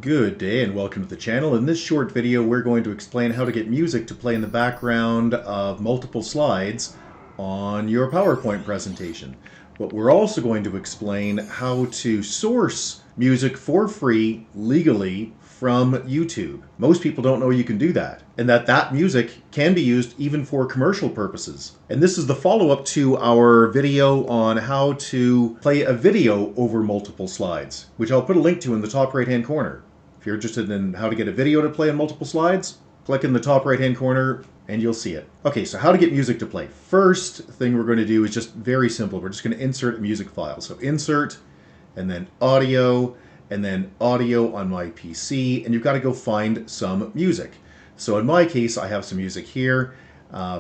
Good day and welcome to the channel. In this short video we're going to explain how to get music to play in the background of multiple slides on your PowerPoint presentation. But we're also going to explain how to source music for free legally from YouTube. Most people don't know you can do that, and that music can be used even for commercial purposes. And this is the follow-up to our video on how to play a video over multiple slides, which I'll put a link to in the top right-hand corner. If you're interested in how to get a video to play on multiple slides, click in the top right-hand corner and you'll see it. Okay, so how to get music to play. First thing we're going to do is just very simple. We're just going to insert a music file. So insert, and then audio on my PC, and you've got to go find some music. So in my case, I have some music here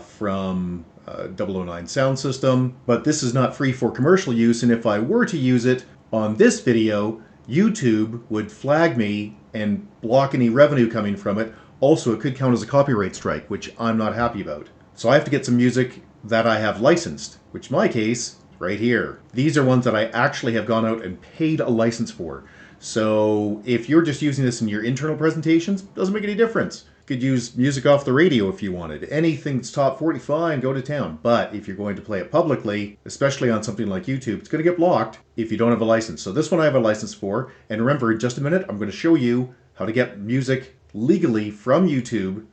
from 009 Sound System, but this is not free for commercial use, and if I were to use it on this video, YouTube would flag me and block any revenue coming from it. Also, it could count as a copyright strike, which I'm not happy about. So I have to get some music that I have licensed, which in my case, right here. These are ones that I actually have gone out and paid a license for. So if you're just using this in your internal presentations, doesn't make any difference. You could use music off the radio if you wanted. Anything that's top 40, fine, go to town. But if you're going to play it publicly, especially on something like YouTube, it's going to get blocked if you don't have a license. So this one I have a license for. And remember, in just a minute, I'm going to show you how to get music legally from YouTube.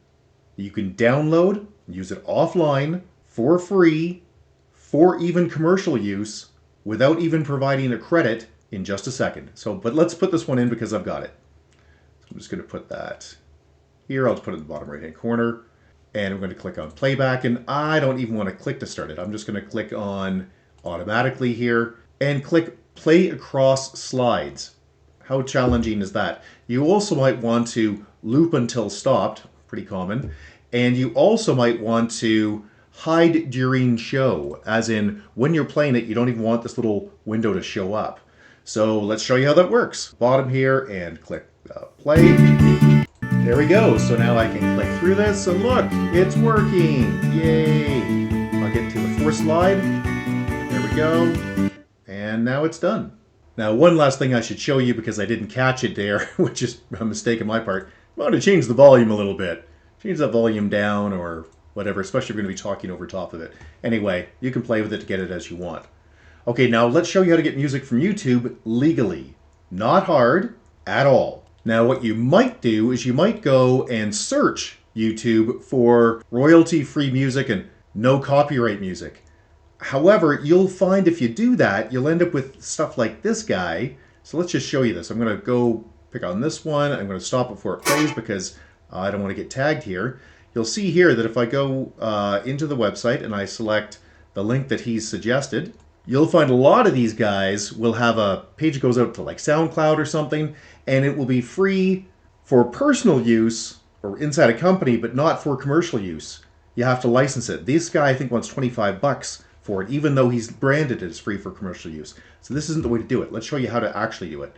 You can download, use it offline for free, for even commercial use, without even providing a credit in just a second. But let's put this one in because I've got it. So I'm just going to put that here. I'll just put it in the bottom right hand corner, and I'm going to click on playback, and I don't even want to click to start it. I'm just going to click on automatically here and click play across slides. How challenging is that? You also might want to loop until stopped, pretty common, and you also might want to hide during show, as in when you're playing it you don't even want this little window to show up. So let's show you how that works. Bottom here and click play. There we go. So now I can click through this and look, it's working. Yay. I'll get to the fourth slide. There we go. And now it's done. Now one last thing I should show you because I didn't catch it there, which is a mistake on my part. I want to change the volume a little bit. Change that volume down or whatever, especially if you're going to be talking over top of it. Anyway, you can play with it to get it as you want. Okay, now let's show you how to get music from YouTube legally. Not hard at all. Now what you might do is you might go and search YouTube for royalty-free music and no copyright music. However, you'll find if you do that, you'll end up with stuff like this guy. So let's just show you this. I'm going to go pick on this one. I'm going to stop before it plays because I don't want to get tagged here. You'll see here that if I go into the website and I select the link that he's suggested, you'll find a lot of these guys will have a page that goes out to like SoundCloud or something, and it will be free for personal use or inside a company, but not for commercial use. You have to license it. This guy, I think, wants 25 bucks for it, even though he's branded it as free for commercial use. So this isn't the way to do it. Let's show you how to actually do it.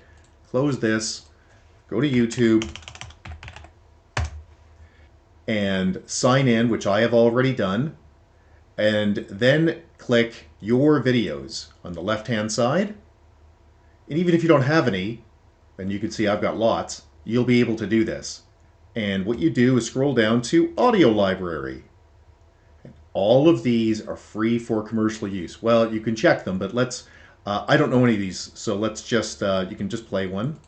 Close this, go to YouTube, and sign in, which I have already done, and then click your videos on the left hand side. And even if you don't have any, and you can see I've got lots, you'll be able to do this. And what you do is scroll down to audio library. And all of these are free for commercial use. Well, you can check them, but let's I don't know any of these, so let's just you can just play one.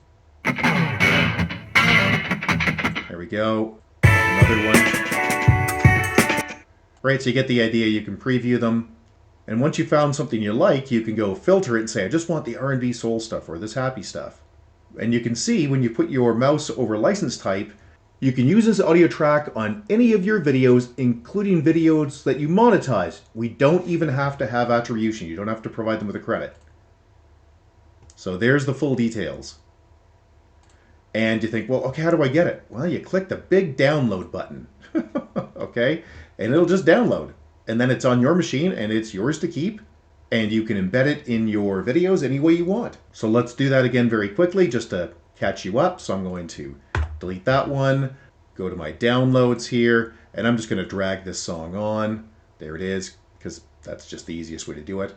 There we go. Another one. Right, so you get the idea. You can preview them. And once you found something you like, you can go filter it and say, I just want the R&B soul stuff or this happy stuff. And you can see when you put your mouse over license type, you can use this audio track on any of your videos, including videos that you monetize. We don't even have to have attribution. You don't have to provide them with a credit. So there's the full details. And you think, well, okay, how do I get it? Well, you click the big download button, okay? And it'll just download. And then it's on your machine and it's yours to keep. And you can embed it in your videos any way you want. So let's do that again very quickly just to catch you up. So I'm going to delete that one, go to my downloads here, and I'm just going to drag this song on. There it is, because that's just the easiest way to do it.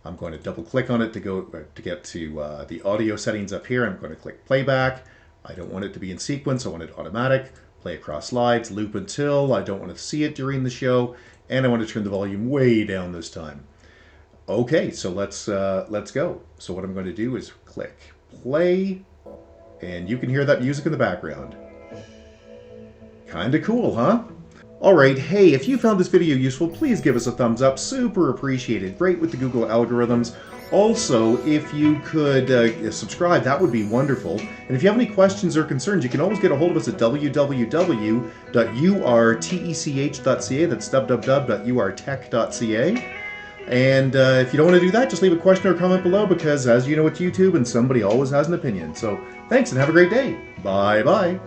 I'm going to double click on it to get to the audio settings up here. I'm going to click playback. I don't want it to be in sequence. I want it automatic. Play across slides, loop until. I don't want to see it during the show. And I want to turn the volume way down this time. Okay, so let's go. So what I'm going to do is click play, and you can hear that music in the background. Kinda cool, huh? Alright, hey, if you found this video useful, please give us a thumbs up. Super appreciated. Great with the Google algorithms. Also, if you could subscribe, that would be wonderful. And if you have any questions or concerns, you can always get a hold of us at www.urtech.ca. That's www.urtech.ca. And if you don't want to do that, just leave a question or comment below, because as you know, it's YouTube and somebody always has an opinion. So thanks and have a great day. Bye-bye.